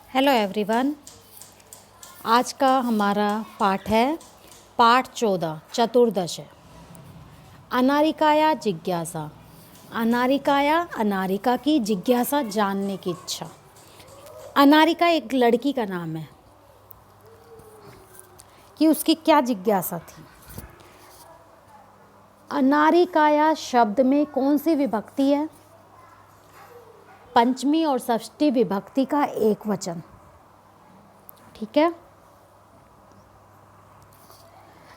Hello everyone. आज का हमारा पाठ है पाठ 14 चतुर्दश है। अनारिकाया जिज्ञासा। अनारिकाया अनारिका की जिज्ञासा, जानने की इच्छा। अनारिका एक लड़की का नाम है कि उसकी क्या जिज्ञासा थी। अनारिकाया शब्द में कौन सी विभक्ति है? पंचमी और षष्ठी विभक्ति का एक वचन। ठीक है।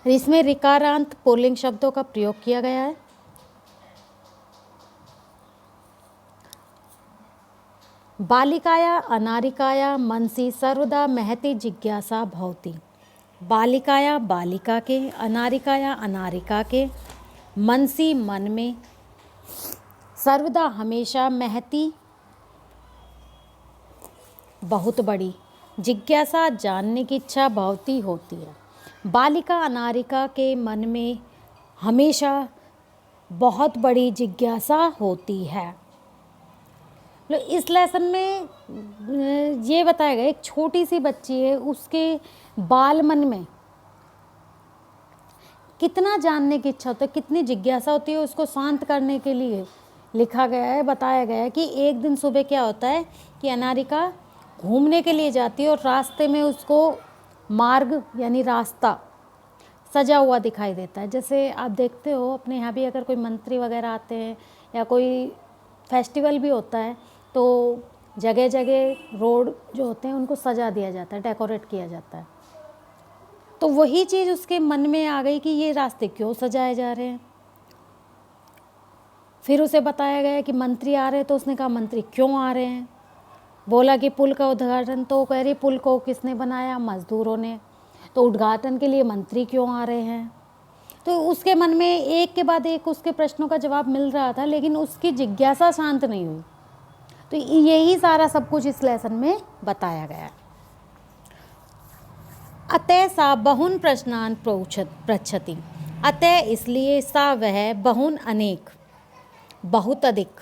इसमें ऋकारांत पुल्लिंग शब्दों का प्रयोग किया गया है। बालिकाया अनारिकाया मनसी सर्वदा महती जिज्ञासा भवति। बालिकाया बालिका के, अनारिकाया अनारिका के, मनसी मन में, सर्वदा हमेशा, महती बहुत बड़ी, जिज्ञासा जानने की इच्छा भवती होती है। बालिका अनारिका के मन में हमेशा बहुत बड़ी जिज्ञासा होती है। इस लेसन में ये बताया गया, एक छोटी सी बच्ची है, उसके बाल मन में कितना जानने की इच्छा होती है, कितनी जिज्ञासा होती है। उसको शांत करने के लिए लिखा गया है, बताया गया है कि एक दिन सुबह क्या होता है कि अनारिका घूमने के लिए जाती है और रास्ते में उसको मार्ग यानी रास्ता सजा हुआ दिखाई देता है। जैसे आप देखते हो अपने यहाँ भी अगर कोई मंत्री वगैरह आते हैं या कोई फेस्टिवल भी होता है तो जगह जगह रोड जो होते हैं उनको सजा दिया जाता है, डेकोरेट किया जाता है। तो वही चीज़ उसके मन में आ गई कि ये रास्ते क्यों सजाए जा रहे हैं। फिर उसे बताया गया कि मंत्री आ रहे हैं, तो उसने कहा मंत्री क्यों आ रहे हैं। बोला कि पुल का उद्घाटन, तो कह रही पुल को किसने बनाया? मजदूरों ने। तो उद्घाटन के लिए मंत्री क्यों आ रहे हैं? तो उसके मन में एक के बाद एक उसके प्रश्नों का जवाब मिल रहा था, लेकिन उसकी जिज्ञासा शांत नहीं हुई। तो यही सारा सब कुछ इस लेसन में बताया गया है। अतः सा बहुन प्रश्नान पृच्छति। अतः इसलिए सा वह, बहुन अनेक, बहुत अधिक,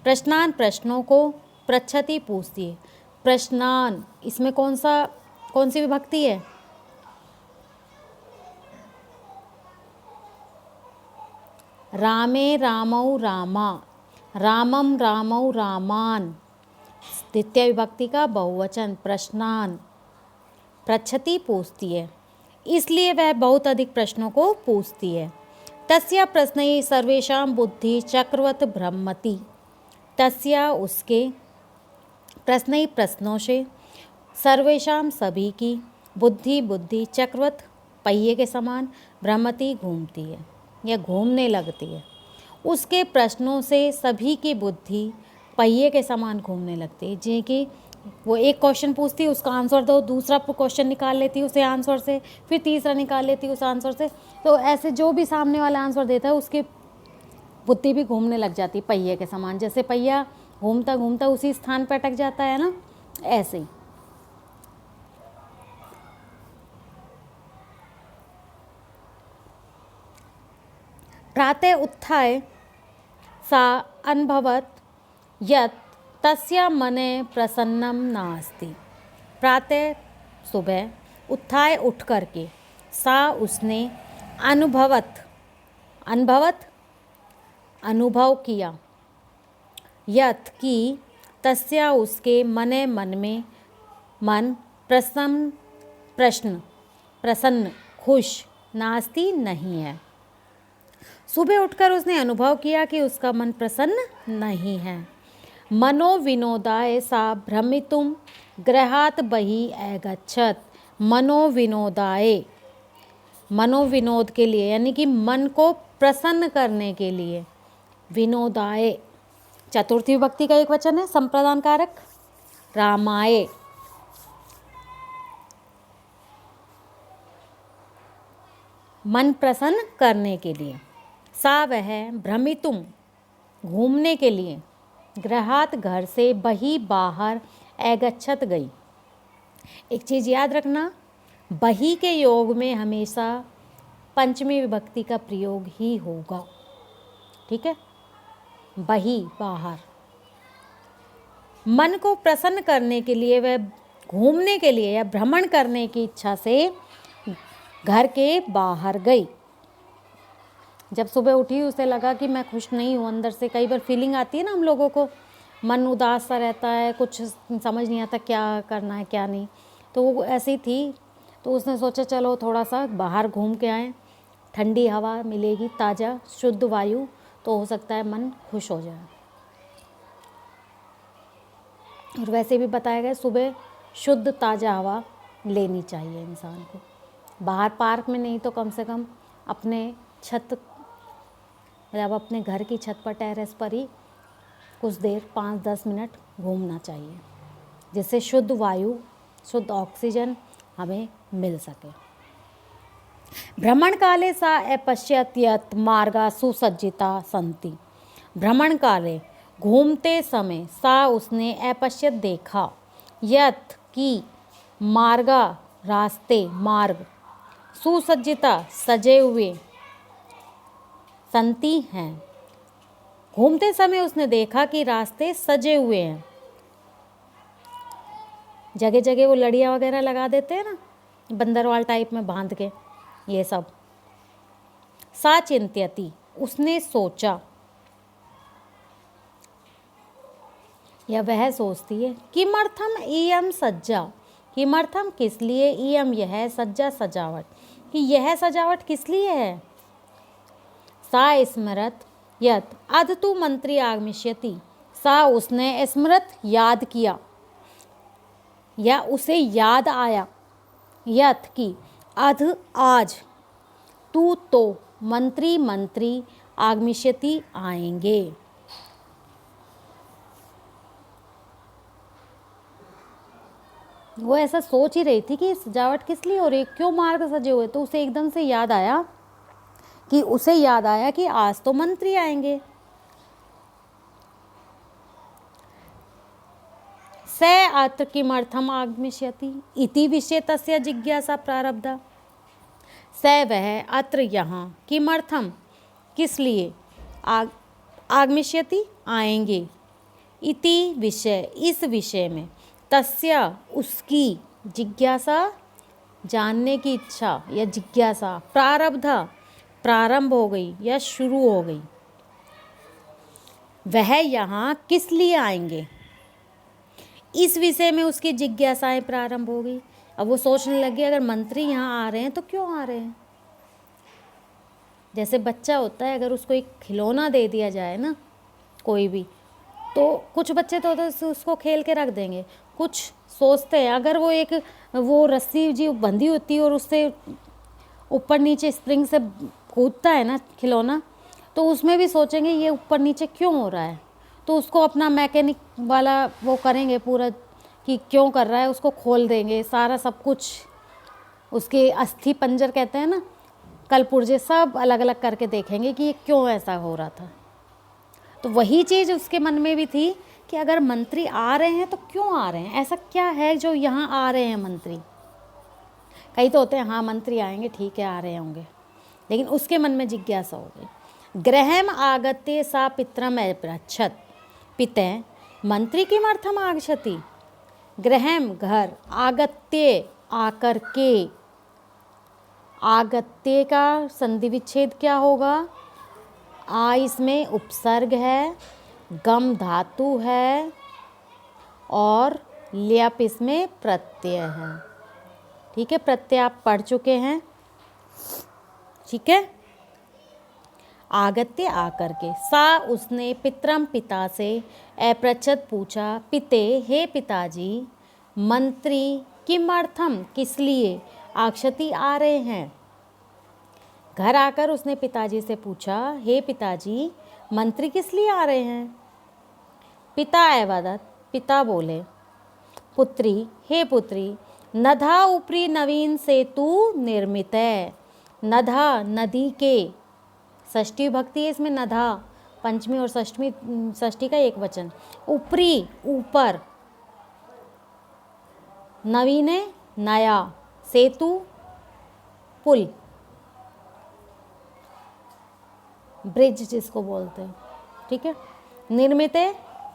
प्रश्नान प्रश्नों को, पृच्छति पूछती है। प्रश्नान इसमें कौन सी विभक्ति है? रामे रामौ रामा, रामम रामौ रामान, द्वितीय विभक्ति का बहुवचन। प्रश्नान पृच्छति पूछती है, इसलिए वह बहुत अधिक प्रश्नों को पूछती है। तस्या प्रश्न सर्वेषां बुद्धि चक्रवत भ्रमति। तस्या उसके, प्रश्न प्रश्नों से, सर्वेषां सभी की, बुद्धि चक्रवत पहिए के समान, भ्रमति घूमती है या घूमने लगती है। उसके प्रश्नों से सभी की बुद्धि पहिए के समान घूमने लगती है। जी कि वो एक क्वेश्चन पूछती है, उसका आंसर दो, दूसरा क्वेश्चन निकाल लेती है उसे आंसर से, फिर तीसरा निकाल लेती है उस आंसर से। तो ऐसे जो भी सामने वाला आंसर देता है उसकी बुद्धि भी घूमने लग जाती है पहिए के समान। जैसे पहिया घूमता घूमता उसी स्थान पर अटक जाता है ना, ऐसे ही। प्रातः उत्थाय सा अनुभवत यत् तस्या मने प्रसन्नम नास्ति। प्रातः सुबह, उत्थाय उठ करके, सा उसने, अनुभवत अनुभव किया, यत् की, तस्या उसके, मने मन में, मन, प्रसन्न खुश, नास्ति नहीं है। सुबह उठकर उसने अनुभव किया कि उसका मन प्रसन्न नहीं है। मनोविनोदाय सा भ्रमितुम गृहात् बहिः अगच्छत्। मनोविनोदाय, मनोविनोद के लिए यानी कि मन को प्रसन्न करने के लिए, विनोदाय चतुर्थी विभक्ति का एक वचन है, संप्रदान कारक। रामाय, मन प्रसन्न करने के लिए। सा वह, भ्रमितुम घूमने के लिए, गृहात घर से, बही बाहर, अगच्छत गई। एक चीज़ याद रखना, बही के योग में हमेशा पंचमी विभक्ति का प्रयोग ही होगा। ठीक है, बही बाहर। मन को प्रसन्न करने के लिए वह घूमने के लिए या भ्रमण करने की इच्छा से घर के बाहर गई। जब सुबह उठी उसे लगा कि मैं खुश नहीं हूँ, अंदर से कई बार फीलिंग आती है ना हम लोगों को, मन उदास सा रहता है, कुछ समझ नहीं आता क्या करना है क्या नहीं, तो वो ऐसी थी। तो उसने सोचा चलो थोड़ा सा बाहर घूम के आएँ, ठंडी हवा मिलेगी, ताज़ा शुद्ध वायु, तो हो सकता है मन खुश हो जाए। और वैसे भी बताया गया सुबह शुद्ध ताज़ा हवा लेनी चाहिए इंसान को। बाहर पार्क में नहीं तो कम से कम अपने छत, मतलब अपने घर की छत पर, टेरेस पर ही कुछ देर 5-10 मिनट घूमना चाहिए, जिससे शुद्ध वायु, शुद्ध ऑक्सीजन हमें मिल सके। भ्रमण काले सा अपश्यत यत् मार्गा सुसज्जिता संति। भ्रमण काले घूमते समय सा उसने अपश्यत देखा, यत् की मार्गा रास्ते, मार्ग, सुसज्जिता सजे हुए, संति हैं। घूमते समय उसने देखा कि रास्ते सजे हुए हैं। जगह जगह वो लड़ियाँ वगैरह लगा देते हैं ना, बंदरवाल टाइप में बांध के, ये सब। सा चिंत्यति, उसने सोचा या वह सोचती है, किमर्थम इयम सज्जा, किमर्थम किस लिए, इयम यह, सज्जा सजावट, कि यह सजावट किस लिए है। सा स्मरत यत् अध तु मंत्री आगमिष्यति, सा उसने स्मृत याद किया या उसे याद आया, यत् की अध आज, तू तो मंत्री आगमिष्यति आएंगे। वो ऐसा सोच ही रही थी कि सजावट किस लिए हो रही, क्यों मार्ग सजे हुए, तो उसे एकदम से याद आया कि आज तो मंत्री आएंगे। स अत्र किमर्थम आगमिष्यति इति विषय तस्य जिज्ञासा प्रारब्धा। स वह, अत्र यहाँ, किमर्थम किस लिए, आगमिष्यति आएंगे, इति विषय इस विषय में, तस्य उसकी, जिज्ञासा जानने की इच्छा या जिज्ञासा, प्रारब्धा प्रारंभ हो गई या शुरू हो गई। वह यहाँ किस लिए आएंगे, इस विषय में उसकी जिज्ञासाएं प्रारंभ हो गई। अब वो सोचने लगी अगर मंत्री यहाँ आ रहे हैं तो क्यों आ रहे हैं। जैसे बच्चा होता है, अगर उसको एक खिलौना दे दिया जाए ना कोई भी, तो कुछ बच्चे तो उसको खेल के रख देंगे, कुछ सोचते हैं अगर वो रस्सी जी बंधी होती है और उससे ऊपर नीचे स्प्रिंग से कूदता है ना खिलौना, तो उसमें भी सोचेंगे ये ऊपर नीचे क्यों हो रहा है, तो उसको अपना मैकेनिक वाला वो करेंगे पूरा कि क्यों कर रहा है, उसको खोल देंगे सारा सब कुछ, उसके अस्थि पंजर कहते हैं ना, कल पुर्जे सब अलग अलग करके देखेंगे कि ये क्यों ऐसा हो रहा था। तो वही चीज़ उसके मन में भी थी कि अगर मंत्री आ रहे हैं तो क्यों आ रहे हैं, ऐसा क्या है जो यहाँ आ रहे हैं मंत्री। कई तो होते हैं हाँ मंत्री आएंगे ठीक है आ रहे होंगे, लेकिन उसके मन में जिज्ञासा हो गई। गृहम आगत्य सा पितरम अपृच्छत, पिते मंत्री किमर्थम आगच्छति। गृहम घर, आगत्य आकर के, आगत्य का संधि विच्छेद क्या होगा, आ इसमें उपसर्ग है, गम धातु है और ल्यप इसमें प्रत्यय है। ठीक है, प्रत्यय आप पढ़ चुके हैं। ठीक है, आगत्य आकर के, सा उसने पितरम पिता से अपृच्छत पूछा, पिते हे पिताजी, मंत्री किमर्थम किस लिए, आगच्छति आ रहे हैं। घर आकर उसने पिताजी से पूछा, हे पिताजी मंत्री किस लिए आ रहे हैं। पिता अवदत्, पिता बोले, पुत्री हे पुत्री, नधा ऊपरी नवीन सेतु निर्मित है। नधा नदी के, षष्ठी भक्ति है इसमें, नधा पंचमी और षष्ठी का एक वचन, ऊपरी ऊपर, नवीन है नया, सेतु पुल, ब्रिज जिसको बोलते हैं। ठीक है, निर्मित है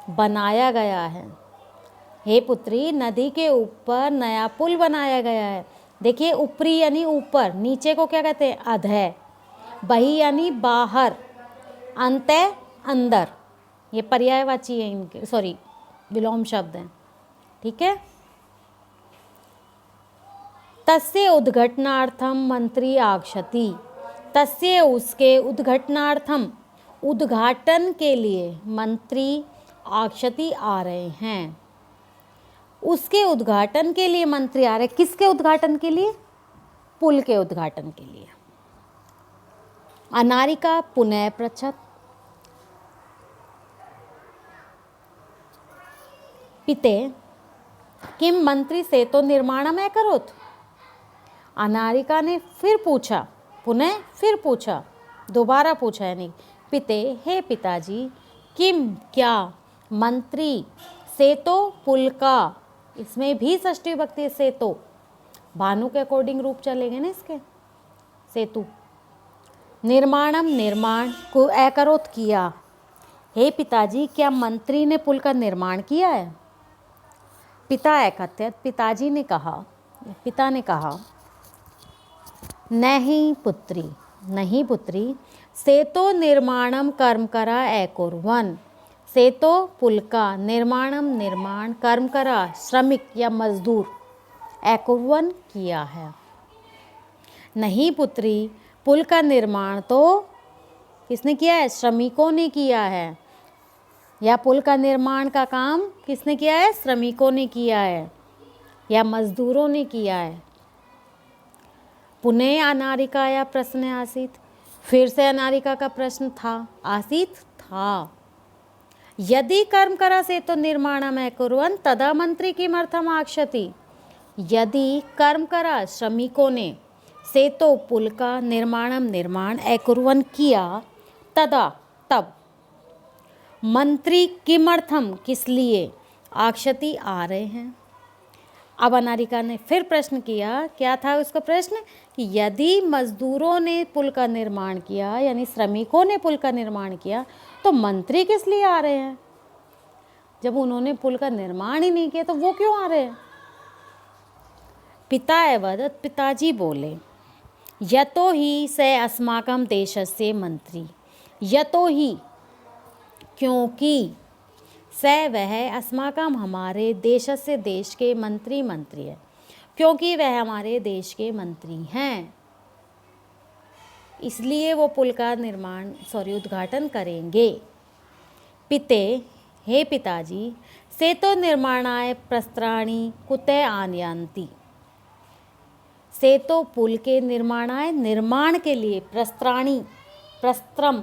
बनाया गया है, हे पुत्री, नदी के ऊपर नया पुल बनाया गया है। देखिए, ऊपरी यानी ऊपर, नीचे को क्या कहते हैं? अधः। बही यानी बाहर, अंतः अंदर। ये पर्यायवाची है इनके, सॉरी विलोम शब्द हैं, ठीक है। तस्य उद्घटनार्थम मंत्री आगच्छति। तस्य उसके, उद्घटनार्थम उद्घाटन के लिए, मंत्री आगच्छति आ रहे हैं। उसके उद्घाटन के लिए मंत्री आ रहे। किसके उद्घाटन के लिए? पुल के उद्घाटन के लिए। अनारिका पुनः पृच्छत। पिते किम मंत्री सेतु निर्माणम अकरोत्। अनारिका ने फिर पूछा, पुनः फिर पूछा, दोबारा पूछा, यानी पिते, हे पिताजी, किम क्या, मंत्री सेतो पुल का, इसमें भी षष्ठी विभक्ति है, सेतो, भानु के अकॉर्डिंग रूप चलेंगे ना इसके, सेतु, निर्माणम निर्माण को अकरोत् किया। हे पिताजी, क्या मंत्री ने पुल का निर्माण किया है? पिता अकथयत्, पिताजी ने कहा, पिता ने कहा, नहीं पुत्री, नहीं पुत्री, सेतो निर्माणम कर्मकरा अकुर्वन्। सेतो पुल का, निर्माणम निर्माण, कर्मकरा श्रमिक या मजदूर, अकुर्वन् किया है। नहीं पुत्री, पुल का निर्माण तो किसने किया है? श्रमिकों ने किया है। या पुल का निर्माण का काम किसने किया है? श्रमिकों ने किया है या मजदूरों ने किया है। पुनः अनारिकाया प्रश्न आसीत। फिर से अनारिका का प्रश्न था, आसीत था। यदि कर्म करा से तो निर्माणम अकुर्वन् तदा मंत्री किमर्थम आगच्छति। यदि कर्म करा श्रमिकों ने से तो पुल का निर्माणम निर्माण अकुर्वन् किया, तदा तब, मंत्री किमर्थम किस लिए, आगच्छति आ रहे हैं। अब अनारिका ने फिर प्रश्न किया, क्या था उसका प्रश्न? कि यदि मजदूरों ने पुल का निर्माण किया, यानी श्रमिकों ने पुल का निर्माण किया, तो मंत्री किस लिए आ रहे हैं? जब उन्होंने पुल का निर्माण ही नहीं किया तो वो क्यों आ रहे हैं? पिता अवदत्, पिताजी बोले, यतो ही से अस्माकं देशस्य मंत्री। यतो ही, क्योंकि, स वह, अस्माकं हमारे, देशस्य देश के, मंत्री मंत्री है, क्योंकि वह हमारे देश के मंत्री हैं, इसलिए वो पुल का निर्माण, सॉरी उद्घाटन करेंगे। पिते, हे पिताजी, से तो निर्माणाय प्रस्त्राणि कुतः आनयन्ति। से तो पुल के निर्माणाय, निर्माण के लिए, प्रस्त्राणि, प्रस्त्रम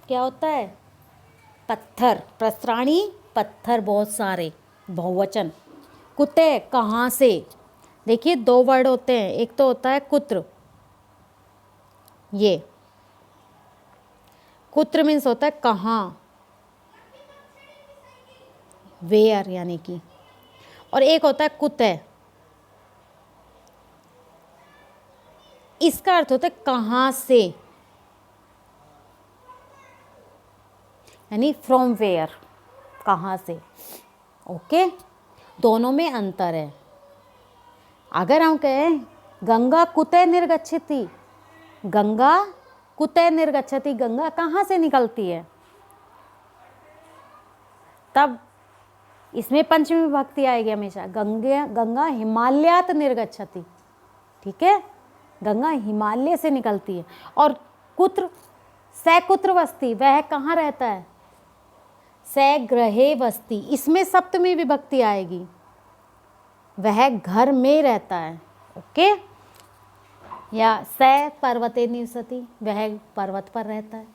क्या होता है? पत्थर, प्रस्त्राणि पत्थर, बहुत सारे, बहुवचन। कुतः कहाँ से। देखिए दो वर्ड होते हैं, एक तो होता है कुत्र, ये कुत्र मीन्स होता है कहाँ, वेयर यानी कि, और एक होता है कुतः, इसका अर्थ होता है कहाँ से, यानी फ्रॉम वेयर, कहाँ से। ओके, दोनों में अंतर है। अगर हम कहें गंगा कुतः निर्गच्छति, गंगा कुतः निर्गच्छति, गंगा कहाँ से निकलती है, तब इसमें पंचमी विभक्ति आएगी हमेशा। गंगा हिमालयात निर्गच्छति, ठीक है, गंगा हिमालय से निकलती है। और कुत्र, सकुत्र वस्ति, वह कहाँ रहता है, सगृहे वस्ति, इसमें सप्तमी विभक्ति आएगी, वह घर में रहता है। ओके, या स पर्वते निवसति, वह पर्वत पर रहता है।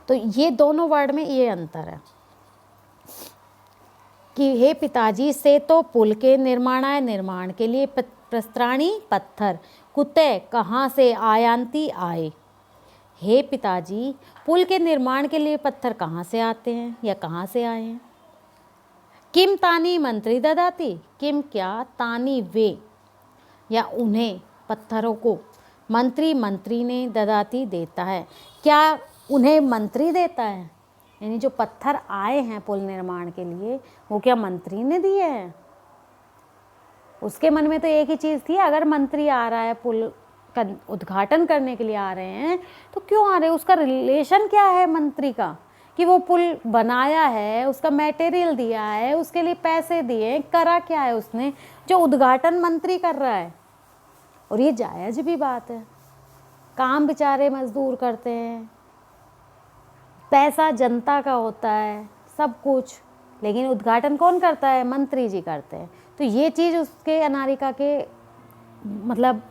तो ये दोनों वर्ड में ये अंतर है कि हे पिताजी, से तो पुल के निर्माणाय, निर्माण के लिए, प्रस्त्राणि पत्थर, कुतः कहाँ से, आयांति आए। हे पिताजी, पुल के निर्माण के लिए पत्थर कहाँ से आते हैं या कहाँ से आए हैं। किम तानी मंत्री ददाति, किम क्या, तानी वे या उन्हें, पत्थरों को, मंत्री ने, ददाती देता है, क्या उन्हें मंत्री देता है, यानी जो पत्थर आए हैं पुल निर्माण के लिए वो क्या मंत्री ने दिए हैं? उसके मन में तो एक ही चीज़ थी, अगर मंत्री आ रहा है पुल का उद्घाटन करने के लिए आ रहे हैं तो क्यों आ रहे हैं, उसका रिलेशन क्या है मंत्री का, कि वो पुल बनाया है, उसका मटेरियल दिया है, उसके लिए पैसे दिए, करा क्या है उसने जो उद्घाटन मंत्री कर रहा है। और ये जायज़ भी बात है, काम बेचारे मजदूर करते हैं, पैसा जनता का होता है सब कुछ, लेकिन उद्घाटन कौन करता है, मंत्री जी करते हैं। तो ये चीज़ उसके अनारिका के मतलब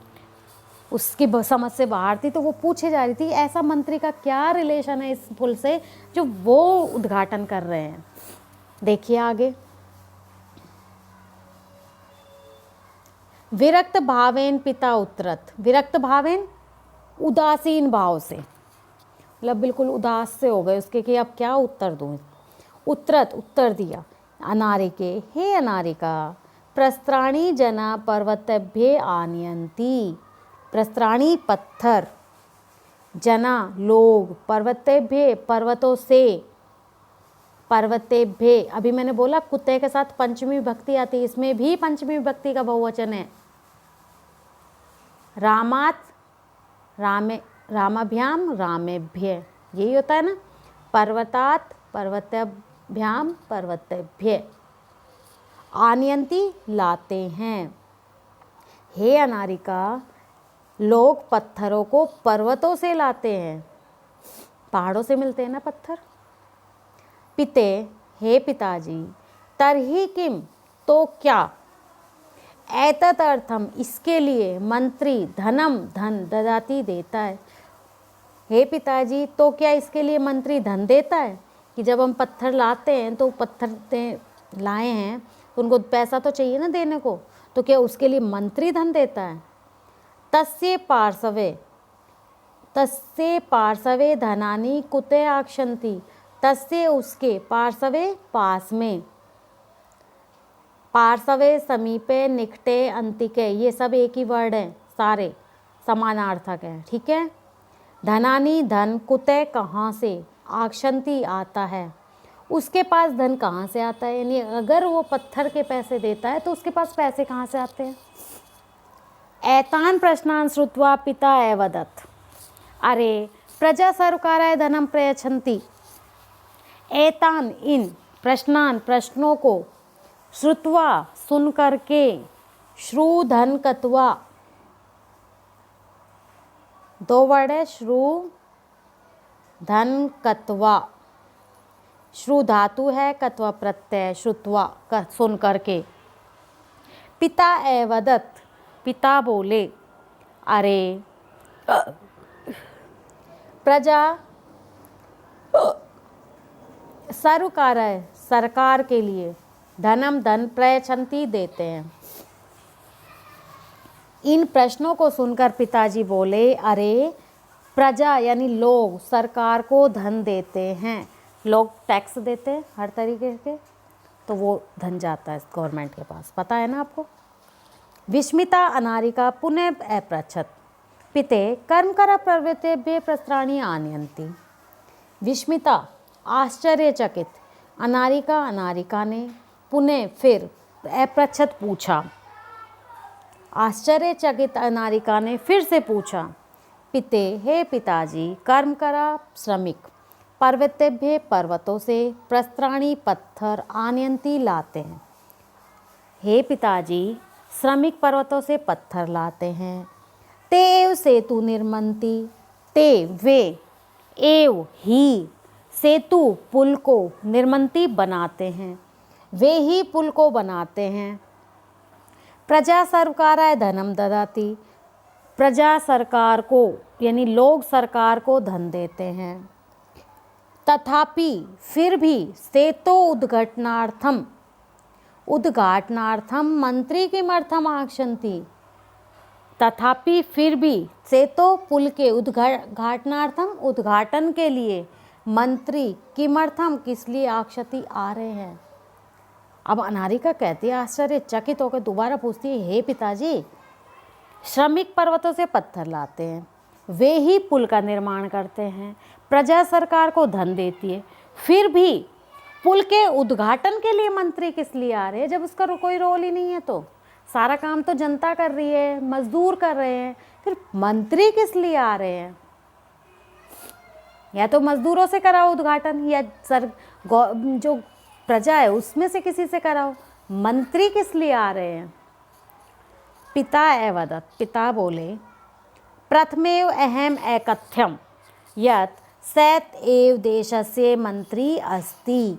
उसकी समझ से बाहर थी, तो वो पूछे जा रही थी ऐसा मंत्री का क्या रिलेशन है इस पुल से जो वो उद्घाटन कर रहे हैं। देखिए आगे, विरक्त भावेन पिता उत्तरत, विरक्त भावेन उदासीन भाव से, मतलब बिल्कुल उदास से हो गए उसके कि अब क्या उत्तर दूँ। उत्तरत उत्तर दिया, अनारिके हे अनारिका, प्रस्त्राणी जना पर्वतेभ्ये आनयन्ति, प्रस्त्राणी पत्थर, जना लोग, पर्वतेभ्ये पर्वतों से, पर्वतेभ्ये अभी मैंने बोला कुत्ते के साथ पंचमी विभक्ति आती है, इसमें भी पंचमी विभक्ति का बहुवचन है। रामात रामे, रामाभ्याम रामेभ्य, यही होता है ना, पर्वतात पर्वतेभ्याम पर्वतेभ्य, आनयंती लाते हैं। हे अनारिका, लोग पत्थरों को पर्वतों से लाते हैं, पहाड़ों से मिलते हैं ना पत्थर। पिते हे पिताजी, तरही किम तो क्या, एतत् अर्थम इसके लिए, मंत्री धनम धन ददाती देता है। हे पिताजी, तो क्या इसके लिए मंत्री धन देता है, कि जब हम पत्थर लाते हैं तो पत्थर लाए हैं तो उनको पैसा तो चाहिए ना देने को, तो क्या उसके लिए मंत्री धन देता है। तस्य पार्श्वे धनानि कुते आक्षन्ति, तस्य उसके, पार्श्वे पास में, पार्श्वे समीपे निकटे अंतिके, ये सब एक ही वर्ड है, सारे समानार्थक हैं, ठीक है। धनानि धन, कुते कहाँ से, आक्षन्ति आता है, उसके पास धन कहाँ से आता है, यानी अगर वो पत्थर के पैसे देता है तो उसके पास पैसे कहाँ से आते हैं। एतान प्रश्नान श्रुत्वा पिता अवदत्, अरे प्रजा सर्वकाराय धनम प्रयच्छन्ति, एतान इन प्रश्नान प्रश्नों को, श्रुत्वा सुन करके, श्रु धन कत्वा, दो वर्ड है, श्रु धन कत्वा, श्रु धातु है, कत्वा प्रत्यय, श्रुत्वा सुन करके। पिता अवदत्, पिता बोले, अरे प्रजा सर्वकार है, सरकार के लिए, धनम धन, प्रयच्छन्ति देते हैं। इन प्रश्नों को सुनकर पिताजी बोले, अरे प्रजा यानी लोग सरकार को धन देते हैं, लोग टैक्स देते हैं हर तरीके के, तो वो धन जाता है गवर्नमेंट के पास, पता है ना आपको। विस्मिता अनारिका पुनः अपृच्छत्, पिते कर्म कर प्रवृत्तेभ्य प्रस्त्राणी आनयन्ति। विस्मिता आश्चर्यचकित, अनारिका ने पुनः फिर अपृच्छत् पूछा, आश्चर्यचकित अनारिका ने फिर से पूछा, पिते हे पिताजी, कर्म करा श्रमिक, पर्वतेभ्य पर्वतों से, प्रस्त्राणी पत्थर, आनयन्ति लाते हैं। हे पिताजी, श्रमिक पर्वतों से पत्थर लाते हैं। ते एव सेतु निर्मन्ति, ते वे, एव ही, सेतु पुल को, निर्मन्ति बनाते हैं, वे ही पुल को बनाते हैं। प्रजा सरकाराय धनम ददाति, प्रजा सरकार को यानी लोग सरकार को धन देते हैं। तथापि फिर भी, सेतो उद्घटनार्थम, उद्घाटनार्थम मंत्री किमर्थम आक्षन्ति, तथापि फिर भी, सेतो पुल के उद्घाटनार्थम, उद्घाटन के लिए, मंत्री किमर्थम किस लिए, आक्षति आ रहे हैं। अब अनारिका कहती है आश्चर्यचकित होकर, दोबारा पूछती है, हे पिताजी, श्रमिक पर्वतों से पत्थर लाते हैं, वे ही पुल का निर्माण करते हैं, प्रजा सरकार को धन देती है, फिर भी पुल के उद्घाटन के लिए मंत्री किस लिए आ रहे हैं जब उसका कोई रोल ही नहीं है। तो सारा काम तो जनता कर रही है, मजदूर कर रहे हैं, फिर मंत्री किस लिए आ रहे हैं? या तो मजदूरों से कराओ उद्घाटन, या जो प्रजा है उसमें से किसी से कराओ, मंत्री किस लिए आ रहे हैं? पिता अवदत्, पिता बोले, प्रथमेव अहम एकथ्यम यत् सैत एव देशस्य मंत्री अस्ति।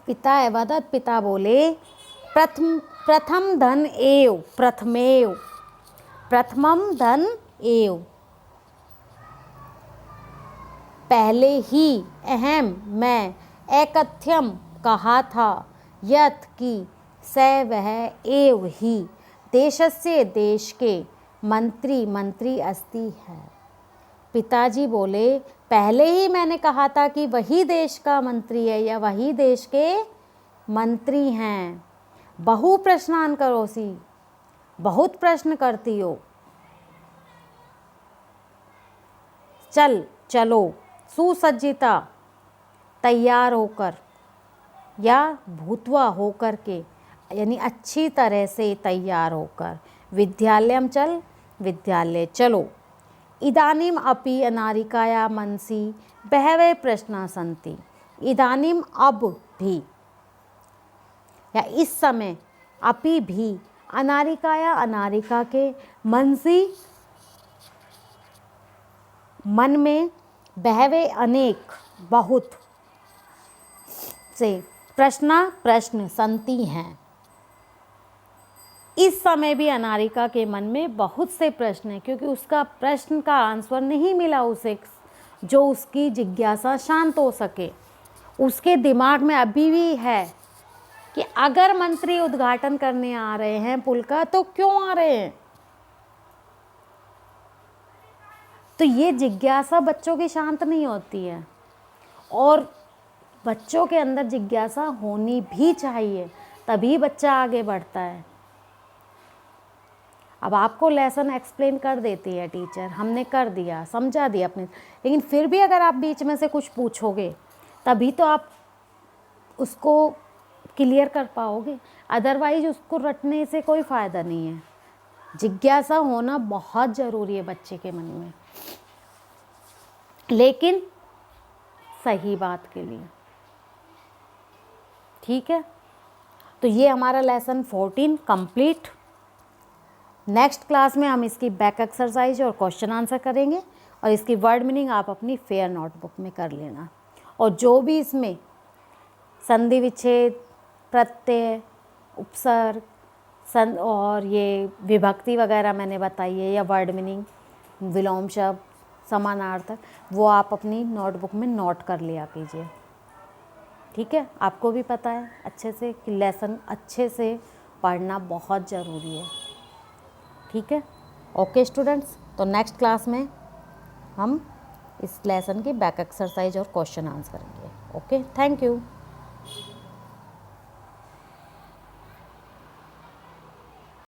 पिता अवदत्, पिता बोले, प्रथम धन एव, प्रथमेव, प्रथमम धन एव, पहले ही, अहम मैं, एकथ्यम कहा था, यत् की, स वह, एव ही, देशस्य देश के, मंत्री अस्ति है। पिताजी बोले, पहले ही मैंने कहा था कि वही देश का मंत्री है या वही देश के मंत्री हैं। बहु प्रश्नान करोसी, बहुत प्रश्न करती हो। चलो सुसज्जिता, तैयार होकर, या भूतवा होकर के, यानी अच्छी तरह से तैयार होकर, विद्यालयम चल, विद्यालय चलो। इदानीम अपि अनारिकाया मनसि बहवे प्रश्ना सन्ति। इदानीम अब भी, या इस समय, अपि भी, अनारिकाया अनारिका के, मनसि मन में, बहवे अनेक, बहुत से, प्रश्न सन्ति हैं। इस समय भी अनारिका के मन में बहुत से प्रश्न हैं, क्योंकि उसका प्रश्न का आंसर नहीं मिला उसे जो उसकी जिज्ञासा शांत हो सके। उसके दिमाग में अभी भी है कि अगर मंत्री उद्घाटन करने आ रहे हैं पुल का तो क्यों आ रहे हैं। तो ये जिज्ञासा बच्चों की शांत नहीं होती है, और बच्चों के अंदर जिज्ञासा होनी भी चाहिए, तभी बच्चा आगे बढ़ता है। अब आपको लेसन एक्सप्लेन कर देती है टीचर, हमने कर दिया, समझा दिया अपने, लेकिन फिर भी अगर आप बीच में से कुछ पूछोगे तभी तो आप उसको क्लियर कर पाओगे, अदरवाइज उसको रटने से कोई फ़ायदा नहीं है। जिज्ञासा होना बहुत ज़रूरी है बच्चे के मन में, लेकिन सही बात के लिए। ठीक है, तो ये हमारा लेसन 14 कंप्लीट। नेक्स्ट क्लास में हम इसकी बैक एक्सरसाइज और क्वेश्चन आंसर करेंगे, और इसकी वर्ड मीनिंग आप अपनी फेयर नोटबुक में कर लेना। और जो भी इसमें संधि विच्छेद, प्रत्यय, उपसर्ग और ये विभक्ति वगैरह मैंने बताई है, या वर्ड मीनिंग, विलोम शब्द, समानार्थक, वो आप अपनी नोटबुक में नोट कर लिया कीजिए। ठीक है, आपको भी पता है अच्छे से कि लेसन अच्छे से पढ़ना बहुत ज़रूरी है। ठीक है, ओके स्टूडेंट्स, तो नेक्स्ट क्लास में हम इस लेसन की बैक एक्सरसाइज और क्वेश्चन आंसर करेंगे। Okay, thank you.